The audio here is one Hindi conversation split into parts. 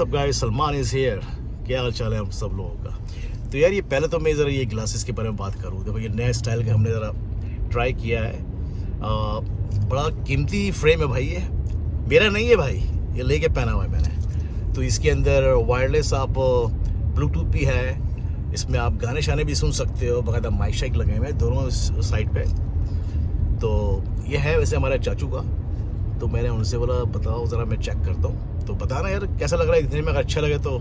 WhatsApp guys, Salman is here. क्या हाल चाल है हम सब लोगों का। तो यार ये पहले तो मैं ज़रा ये ग्लासेस के बारे में बात करूँ। देखो ये नया स्टाइल का हमने ज़रा ट्राई किया है। बड़ा कीमती फ्रेम है भाई, ये मेरा नहीं है भाई, ये लेके पहना हुआ है मैंने। तो इसके अंदर वायरलेस आप ब्लूटूथ भी है, इसमें आप गाने शाने भी सुन सकते हो, बाकायदा माइक शाइक लगे हुए हैं दोनों साइड पे। तो ये है वैसे हमारे चाचू का। तो मैंने उनसे बोला बताओ ज़रा मैं चेक करता हूँ, तो बताना यार कैसा लग रहा है। इतने में अगर अच्छा लगे तो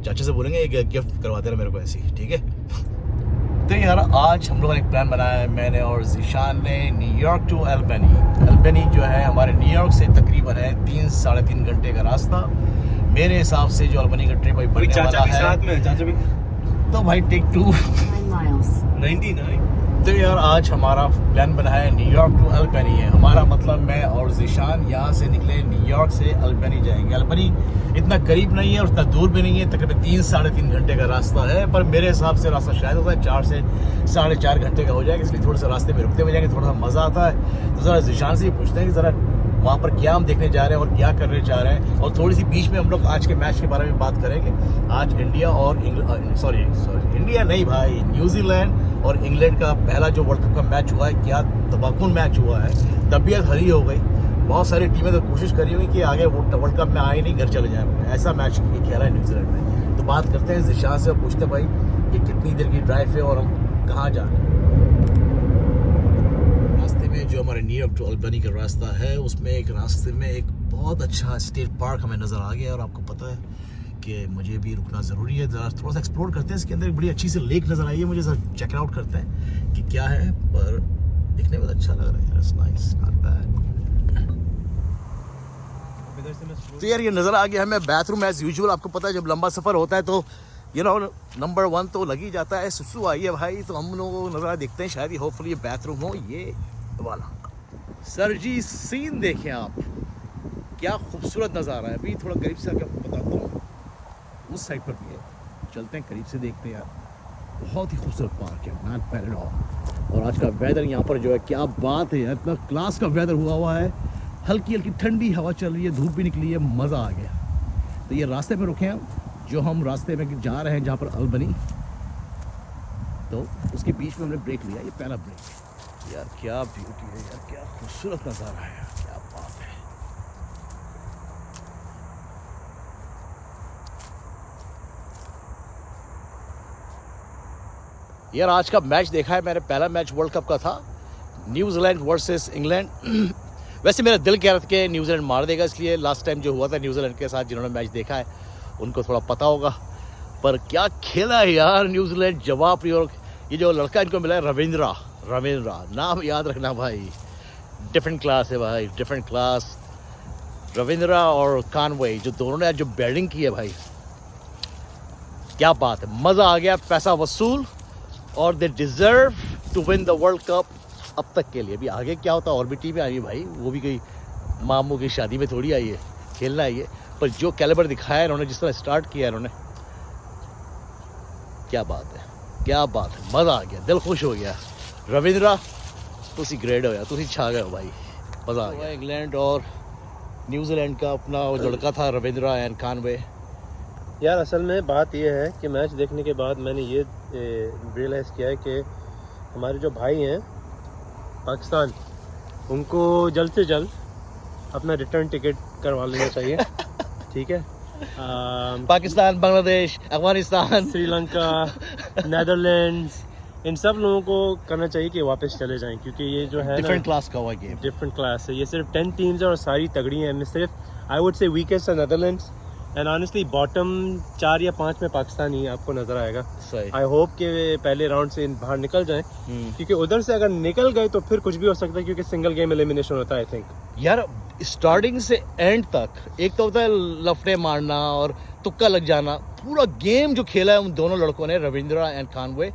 चाचा से बोलेंगे एक गिफ्ट करवा देना मेरे को ऐसी, ठीक है। तो यार आज हम लोगों ने एक प्लान बनाया है, मैंने और ज़ीशान ने, न्यूयॉर्क टू अल्बनी। अल्बनी जो है हमारे न्यूयॉर्क से तकरीबन है 3-3.5 घंटे का रास्ता। मेरे हिसाब से जो अल्बनी का ट्रिप बनने वाला है, साथ में चाचा भी तो भाई टेक 2 99। तो यार आज हमारा प्लान बना है न्यूयॉर्क टू अल्बनी है। हमारा मतलब मैं और ज़ीशान यहाँ से निकले, न्यूयॉर्क से अल्बनी जाएंगे। अल्बनी इतना करीब नहीं है और इतना दूर भी नहीं है, तकरीबन 3-3.5 घंटे का रास्ता है। पर मेरे हिसाब से रास्ता शायद होता है 4 से 4.5 घंटे का हो जाएगा, इसलिए थोड़ा सा रास्ते में रुकते हुए जाएंगे, थोड़ा सा मज़ा आता है। तो ज़रा ज़ीशान से ही पूछते हैं कि ज़रा वहाँ पर क्या हम देखने जा रहे हैं और क्या करने जा रहे हैं। और थोड़ी सी बीच में हम लोग आज के मैच के बारे में बात करेंगे। आज इंडिया और सॉरी इंडिया नहीं भाई, न्यूजीलैंड और इंग्लैंड का पहला जो वर्ल्ड कप का मैच हुआ है, क्या तबाकुन मैच हुआ है। तबीयत हरी हो गई, बहुत सारी टीमें तो कोशिश करी हुई कि आगे वर्ल्ड कप में आए नहीं, घर चले जाए। ऐसा मैच खेला है न्यूजीलैंड में। तो बात करते हैं ज़ीशान से, पूछते हैं भाई ये कितनी देर की ड्राइव है और हम कहाँ जा रहे हैं। रास्ते में जो हमारे न्यूयॉर्क टू अल्बनी का रास्ता है, उसमें एक रास्ते में एक बहुत अच्छा स्टेट पार्क हमें नज़र आ गया। और आपको पता है कि मुझे भी रुकना ज़रूरी है, ज़रा थोड़ा सा एक्सप्लोर करते हैं। इसके अंदर एक बड़ी अच्छी सी लेक नज़र आई है मुझे, ज़रा चेक आउट करते हैं कि क्या है। पर दिखने में अच्छा लग रहा है, नाइस, नॉट बैड। तो यार ये नज़र आ गया हमें बाथरूम एज यूजुअल। आपको पता है जब लंबा सफ़र होता है तो नंबर 1 तो लग ही जाता है, सुसु आई है भाई। तो हम लोग नज़ारा देखते हैं, शायद होपफुली ये बाथरूम हो ये वाला। सर जी सीन देखें आप, क्या खूबसूरत नज़ारा है। अभी थोड़ा करीब से आके आपको बताता हूँ, उस साइड पर भी है, चलते हैं करीब से देखते हैं यार। बहुत ही खूबसूरत पार्क है, नॉट बैड एट ऑल। और आज का वेदर यहाँ पर जो है, क्या बात है यार, इतना क्लास का वेदर हुआ है। हल्की हल्की ठंडी हवा चल रही है, धूप भी निकली है, मज़ा आ गया। तो ये रास्ते में रुके हैं, जो हम रास्ते में जा रहे हैं जहाँ पर अल्बनी, तो उसके बीच में हमने ब्रेक लिया, ये पहला ब्रेक। यार क्या ब्यूटी है यार, क्या खूबसूरत नज़ारा है, क्या बात है। यार आज का मैच देखा है मैंने, पहला मैच वर्ल्ड कप का था, न्यूजीलैंड वर्सेस इंग्लैंड। वैसे मेरा दिल कह रहा था कि न्यूजीलैंड मार देगा, इसलिए लास्ट टाइम जो हुआ था न्यूजीलैंड के साथ, जिन्होंने मैच देखा है उनको थोड़ा पता होगा। पर क्या खेला है यार न्यूजीलैंड, जवाब। और ये जो लड़का इनको मिला है रविंद्रा, नाम याद रखना भाई, डिफरेंट क्लास है भाई, डिफरेंट क्लास। रविंद्रा और कानवे जो दोनों ने जो बैटिंग की है भाई, क्या बात है, मज़ा आ गया, पैसा वसूल। और they deserve to win the world cup अब तक के लिए। अभी आगे क्या होता है, और भी टीमें आई है भाई, वो भी कोई मामू की शादी में थोड़ी आई है, खेलना आई है। पर जो कैलिबर दिखाया इन्होंने, जिस तरह स्टार्ट किया इन्होंने, क्या बात है, क्या बात है, मज़ा आ गया, दिल खुश हो गया। रविंद्रा तुसी ग्रेट हो यार, तुसी छा गए हो भाई, मज़ा आ गया। इंग्लैंड और न्यूजीलैंड का अपना वो लड़का था रविंद्रा एंड कानवे। यार असल में बात यह है कि मैच देखने के बाद मैंने ये रियलाइज़ किया है कि हमारे जो भाई हैं पाकिस्तान, उनको जल्द से जल्द अपना रिटर्न टिकट करवा लेना चाहिए। ठीक है, पाकिस्तान, बांग्लादेश, अफगानिस्तान, श्रीलंका, नेदरलैंड्स, इन सब लोगों को करना चाहिए कि वापस चले जाएं, क्योंकि ये जो है डिफरेंट क्लास का हुआ गेम, डिफरेंट क्लास है। ये सिर्फ 10 टीम्स है और सारी तगड़ी हैं। सिर्फ आई वुड से वीकेस्ट है नेदरलैंड्स, एंड ऑनेस्टली बॉटम 4 या 5 में पाकिस्तान ही आपको नजर आएगा। आई होप कि पहले राउंड से बाहर निकल जाएं, क्योंकि उधर से अगर निकल गए तो फिर कुछ भी हो सकता है, क्योंकि सिंगल गेम एलिमिनेशन होता है। आई थिंक यार स्टार्टिंग से एंड तक एक तो होता है लफड़े मारना और तुक्का लग जाना, पूरा गेम जो खेला है उन दोनों लड़कों ने, Ravindra and Conway,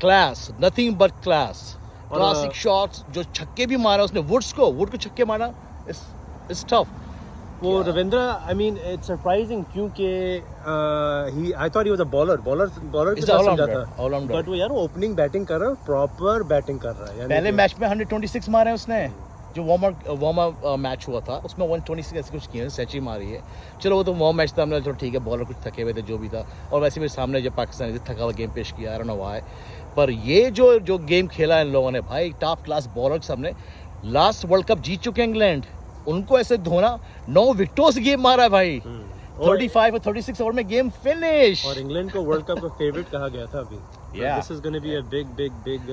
class, nothing but class, classic shots. जो छक्के भी मारा उसने, वुड को छक्के मारा, इट्स टफ। वो Ravindra, I mean it's surprising, क्योंकि I thought he was a bowler के साथ समझा था, बट वो यार ओपनिंग बैटिंग कर रहा है, प्रॉपर बैटिंग कर रहा है। पहले मैच में 126 मारे उसने, जो वार्म अप मैच हुआ था उसमें 126 ऐसे कुछ किए, सेंचुरी मारी है। चलो वो तो वार्म मैच था, हमने चलो ठीक है, बॉलर कुछ थके हुए थे जो भी था, और वैसे भी सामने जब पाकिस्तान ने थका हुआ गेम पेश किया, आई डोंट नो व्हाई, पर ये जो गेम खेला इन लोगों ने भाई, टॉप क्लास बॉलर के सामने। लास्ट वर्ल्ड कप जीत चुके हैं इंग्लैंड, उनको ऐसे धोना, 9 विकेटों से गेम मारा है भाई, 35 और 36 ओवर में गेम फिनिश। और इंग्लैंड को वर्ल्ड कप का फेवरेट कहा गया था अभी। This is gonna be a big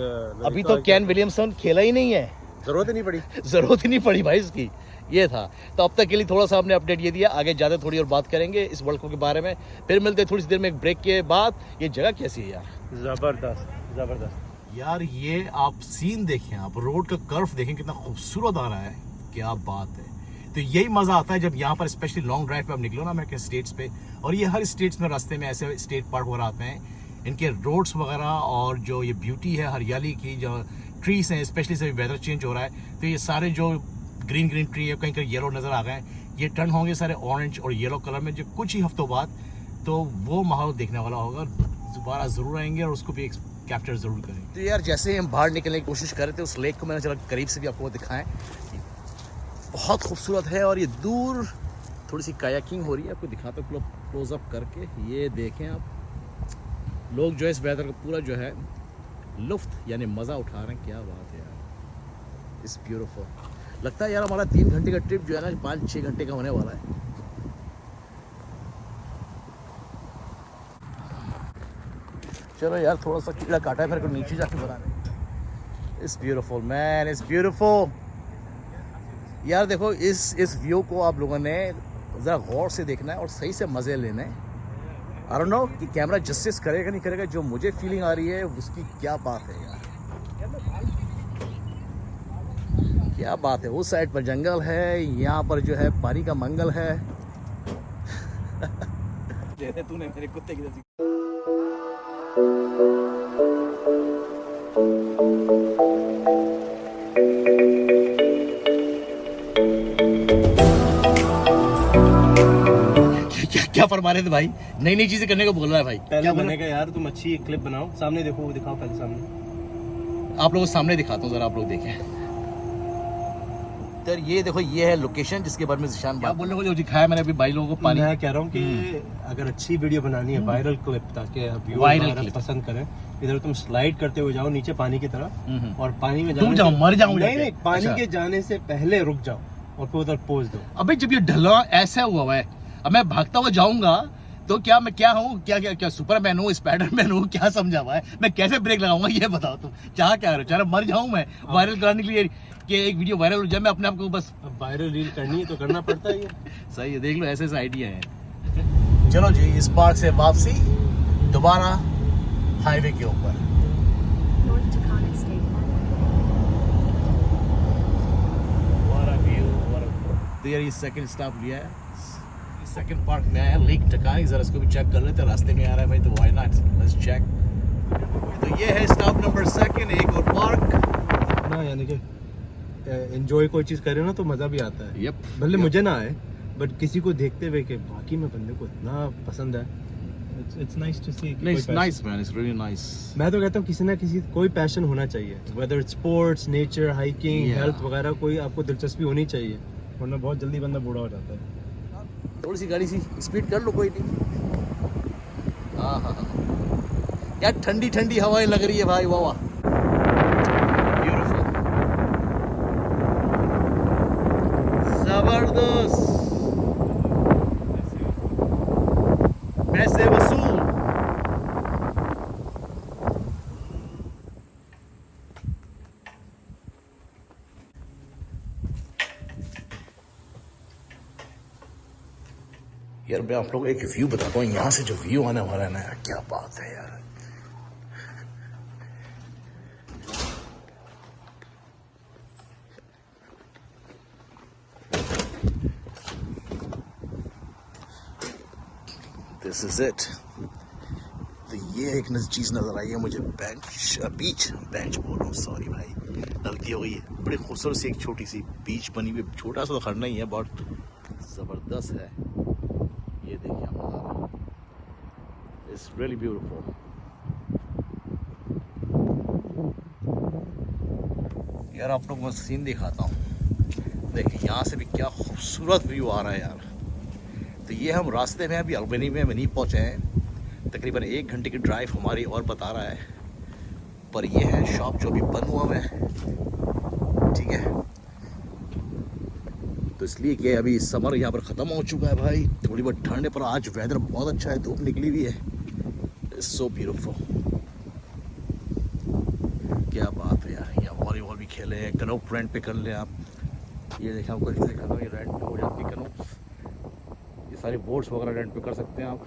अभी तो केन विलियमसन खेला ही नहीं है, जरूरत ही नहीं पड़ी, जरूरत ही नहीं पड़ी भाई इसकी। ये था, तो अब तक के लिए थोड़ा सा हमने अपडेट ये दिया, आगे ज़्यादा थोड़ी और बात करेंगे इस वर्ल्ड कप के बारे में। फिर मिलते हैं थोड़ी सी देर में एक ब्रेक के बाद। ये जगह कैसी है यार? जबरदस्त जबरदस्त यार ये आप सीन देखें, आप रोड का कर्व देखें, कितना खूबसूरत आ रहा है, क्या बात है। तो यही मज़ा आता है जब यहाँ पर स्पेशली लॉन्ग ड्राइव पे आप निकलो ना अमेरिकन स्टेट्स पे, और ये हर स्टेट्स में रास्ते में ऐसे स्टेट पार्क वगैरह आते हैं, इनके रोड्स वगैरह और जो ये ब्यूटी है हरियाली की, जो ट्रीज हैं, स्पेशली से वेदर चेंज हो रहा है तो ये सारे जो ग्रीन ट्री है, कहीं कहीं येलो नज़र आ गए हैं, ये टर्न होंगे सारे ऑरेंज और येलो कलर में जो कुछ ही हफ्तों बाद, तो वो माहौल देखने वाला होगा, दोबारा ज़रूर आएंगे और उसको भी कैप्चर ज़रूर करेंगे। तो यार जैसे ही हम बाहर निकलने की कोशिश कर रहे थे, उस लेक को मैंने चला करीब से भी आपको दिखाएं, बहुत खूबसूरत है। और ये दूर थोड़ी सी कायाकिंग हो रही है, आपको दिखाता हूँ क्लोज अप करके। ये देखें आप, लोग जो है इस वेदर का पूरा जो है लुफ्त यानी मज़ा उठा रहे हैं, क्या बात है यार, इट्स ब्यूटीफुल। लगता है यार हमारा 3 घंटे का ट्रिप जो है ना 5-6 घंटे का होने वाला है। चलो यार थोड़ा सा कीड़ा काटा है, फिर को नीचे जाके बना रहे। It's beautiful man, it's beautiful. यार देखो इस व्यू को आप लोगों ने ज़रा गौर से देखना है और सही से मज़े लेने हैं। आई डोंट नो कि कैमरा जस्टिस करेगा नहीं करेगा, जो मुझे फीलिंग आ रही है उसकी क्या बात है यार, क्या बात है। उस साइड पर जंगल है, यहाँ पर जो है पानी का मंगल है। जैसे तूने मेरे कुत्ते की जैसी क्या फरमा रहे थे भाई? नई नई चीजें करने को बोल रहा है भाई। पहले क्या मैंने कहा यार तुम अच्छी क्लिप बनाओ, सामने देखो, वो दिखाओ पहले सामने। आप लोगों को सामने दिखाता हूँ जरा, आप लोग देखें। तो ये देखो, ये है लोकेशन जिसके बारे में जिशान बात बोलने को जो दिखाया मैंने अभी भाई लोगों को पानी। मैं कह रहा हूँ कि अगर अच्छी वीडियो बनानी है, वायरल क्लिप, ताकि वायरल क्लिप पसंद करें, इधर तुम स्लाइड करते हुए जाओ नीचे पानी की तरफ, और पानी में डूब जाओ, मर जाऊं। नहीं, पानी के जाने से पहले रुक जाओ और फिर उधर पोज दो। अबे जब ये ढला ऐसा हुआ है, अब मैं भागता हुआ जाऊंगा तो क्या मैं क्या हूँ, क्या सुपरमैन हूँ, स्पाइडरमैन हूँ, क्या समझा हुआ है? मैं कैसे ब्रेक लगाऊंगा ये बताओ तुम। चाह क्या रहे हो? मर जाऊं मैं वायरल कराने के लिए कि एक वीडियो वायरल हो जाए, मैं अपने आप को बस वायरल रील करनी है तो करना पड़ता है। सही है, देख लो ऐसे ऐसे आइडिया है। चलो जी, इस पार्क से वापसी दोबारा हाईवे के ऊपर। तो यार ये सेकंड स्टॉप लिया है, सेकंड पार्क में आया, लेक टकानी, जरा इसको भी चेक कर लेते हैं, रास्ते में आ रहा है भाई तो व्हाई नॉट, लेट्स चेक। तो ये है स्टॉप नंबर 2, एक और पार्क ना, यानी कि एंजॉय कोई चीज करे ना तो मजा भी आता है। यप, भले मुझे ना आए, बट किसी को देखते हुए कि बाकी में बंदे को इतना पसंद है, it's nice to see. Nice man, it's really nice. मैं तो कहता हूँ किसी ना किसी कोई पैशन होना चाहिए, whether it's sports, nature, hiking, health वगैरह, कोई आपको दिलचस्पी होनी चाहिए, वरना बहुत जल्दी बंदा बूढ़ा हो जाता है। थोड़ी सी गाड़ी सी स्पीड कर लो, कोई नहीं। हाँ, क्या ठंडी ठंडी हवाएं लग रही है भाई, वाह वाह, ब्यूटीफुल, जबरदस्त, पैसे वसूल। यार मैं आप लोगों को एक व्यू बताता हूँ, यहाँ से जो व्यू आने वाला है ना, क्या बात है यार। This is it. तो ये एक चीज नजर आई है मुझे, बीच बोल रहा हूँ, सॉरी भाई गलती हो गई है। बड़ी खूबसूरत सी एक छोटी सी बीच बनी हुई, छोटा सा तो खड़ना ही है, बहुत जबरदस्त है। ये देखिए आप, इट्स रियली ब्यूटीफुल। यार आप लोगों को सीन दिखाता हूँ, देखिए यहाँ से भी क्या खूबसूरत व्यू आ रहा है यार। तो ये हम रास्ते में अभी अल्बनी में नहीं पहुँचे हैं, तकरीबन 1 घंटे की ड्राइव हमारी और बता रहा है। पर ये है शॉप जो अभी बंद हुआ है, ठीक है। तो इसलिए कि अभी समर यहाँ पर ख़त्म हो चुका है भाई, थोड़ी बहुत ठंड है, पर आज वेदर बहुत अच्छा है, धूप निकली हुई है। इट्स सो ब्यूटीफुल, क्या बात है यार। यहाँ वॉलीबॉल भी खेले हैं, कनो रेंट पे कर लें आप। ये देखा आपको दिखा दो, ये रेंट पे हो जाती है कनो। ये सारी बोट्स वगैरह रेंट पे कर सकते हैं आप।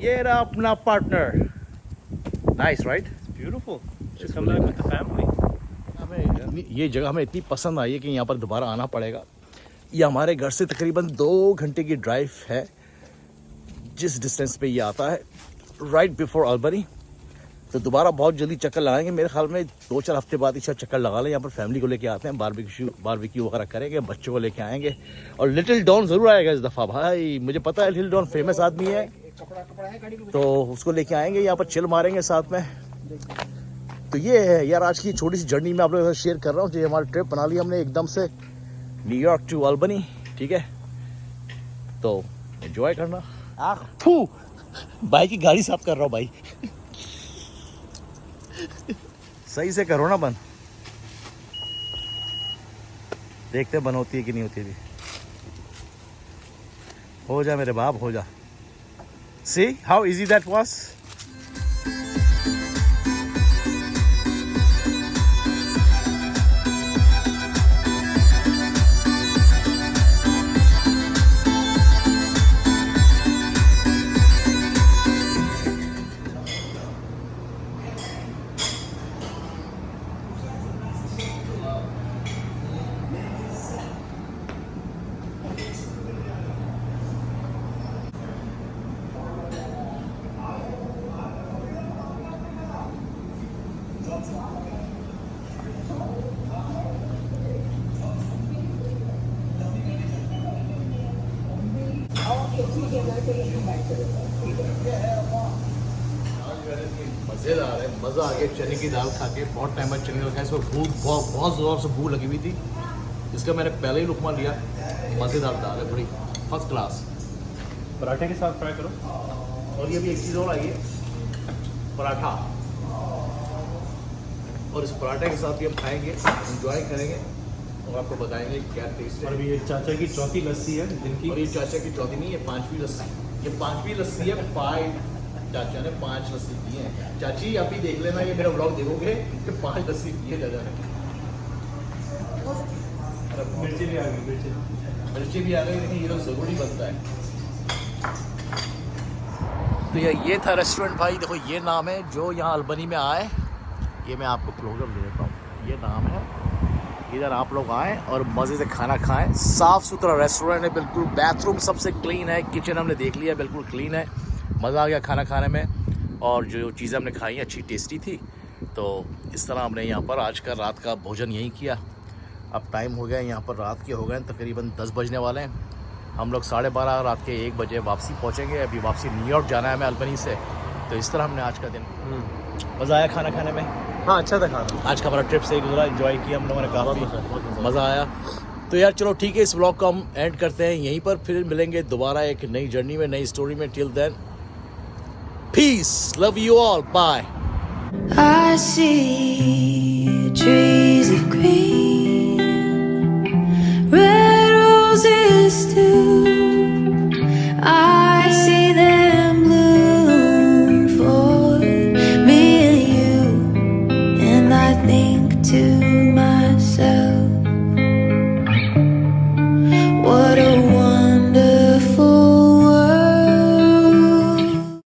ये रहा अपना partner, nice right, Beautiful. Just come back with the family. ये जगह हमें इतनी पसंद आई है कि यहाँ पर दोबारा आना पड़ेगा। ये हमारे घर से तकरीबन 2 घंटे की ड्राइव है, जिस डिस्टेंस पे ये आता है, राइट बिफोर अल्बनी। तो दोबारा बहुत जल्दी चक्कर लगाएंगे, मेरे ख्याल में 2-4 हफ्ते बाद इस चक्कर लगा लें। यहाँ पर फैमिली को लेके आते हैं, बारबेक्यू वगैरह करेंगे, बच्चों को लेके आएंगे। और लिटिल डॉन ज़रूर आएगा इस दफ़ा भाई, मुझे पता है लिटिल डॉन फेमस आदमी है, तो उसको लेके आएंगे, यहाँ पर चिल मारेंगे साथ में। तो ये है यार आज की छोटी सी जर्नी में आप लोगों के साथ शेयर कर रहा हूँ। जो हमारी ट्रिप बना ली हमने एकदम से, न्यूयॉर्क टू अल्बनी, ठीक है। तो एंजॉय करना। भाई की गाड़ी साफ कर रहा हूँ भाई। सही से करो ना बंद, देखते बंद होती है कि नहीं होती भी। हो जा मेरे बाप, हो जा। See how easy that was? मज़ेदार है, मज़ा आ गया चने की दाल खा के। बहुत टाइम बाद चने की दाल खाई, इसको भूख बहुत ज़ोर से भूख लगी हुई थी। इसका मैंने पहले ही लुकमा लिया। मज़ेदार दाल है, बड़ी फर्स्ट क्लास। पराठे के साथ ट्राई करो। और ये भी एक चीज़ और आई है, पराठा। और इस पराठे के साथ भी हम खाएंगे, इंजॉय करेंगे और आपको बताएंगे क्या टेस्ट है। और अभी ये चाचा की चौथी लस्सी है दिन की। और ये चाचा की चौथी नहीं, ये 5वीं लस्सी, ये 5वीं लस्सी है। 5 चाचा ने 5 लस्सी पी है। चाची आप ही देख लेना, ये मेरा व्लॉग देखोगे कि 5 लस्सी पी है चाचा ने। मिर्ची भी आ गई, मिर्ची भी आ गई, लेकिन ये तो ज़रूरी बनता है। तो ये था रेस्टोरेंट भाई, देखो ये नाम है जो यहाँ अल्बनी में आए। ये मैं आपको क्लोजअप दे देता हूँ, ये नाम है। इधर आप लोग आएँ और मज़े से खाना खाएं। साफ़ सुथरा रेस्टोरेंट है बिल्कुल, बाथरूम सबसे क्लीन है, किचन हमने देख लिया बिल्कुल क्लीन है। मज़ा आ गया खाना खाने में, और जो चीज़ें हमने खाई अच्छी टेस्टी थी। तो इस तरह हमने यहाँ पर आज का रात का भोजन यहीं किया। अब टाइम हो गया यहाँ पर रात के हो गए तकरीबन 10 बजने वाले हैं। हम लोग 12:30 रात के 1 बजे वापसी पहुँचेंगे। अभी वापसी न्यूयॉर्क जाना है हमें अल्बनी से। तो इस तरह हमने आज का दिन, मज़ा आया खाना खाने में। हाँ अच्छा था खाना। आज का हमारा ट्रिप से गुजरा, एंजॉय किया हम लोगों ने, काफ़ी मज़ा आया। तो यार चलो ठीक है, इस व्लॉग को हम एंड करते हैं यहीं पर। फिर मिलेंगे दोबारा एक नई जर्नी में, नई स्टोरी में। Till then, peace, love you all, bye. I see trees of green.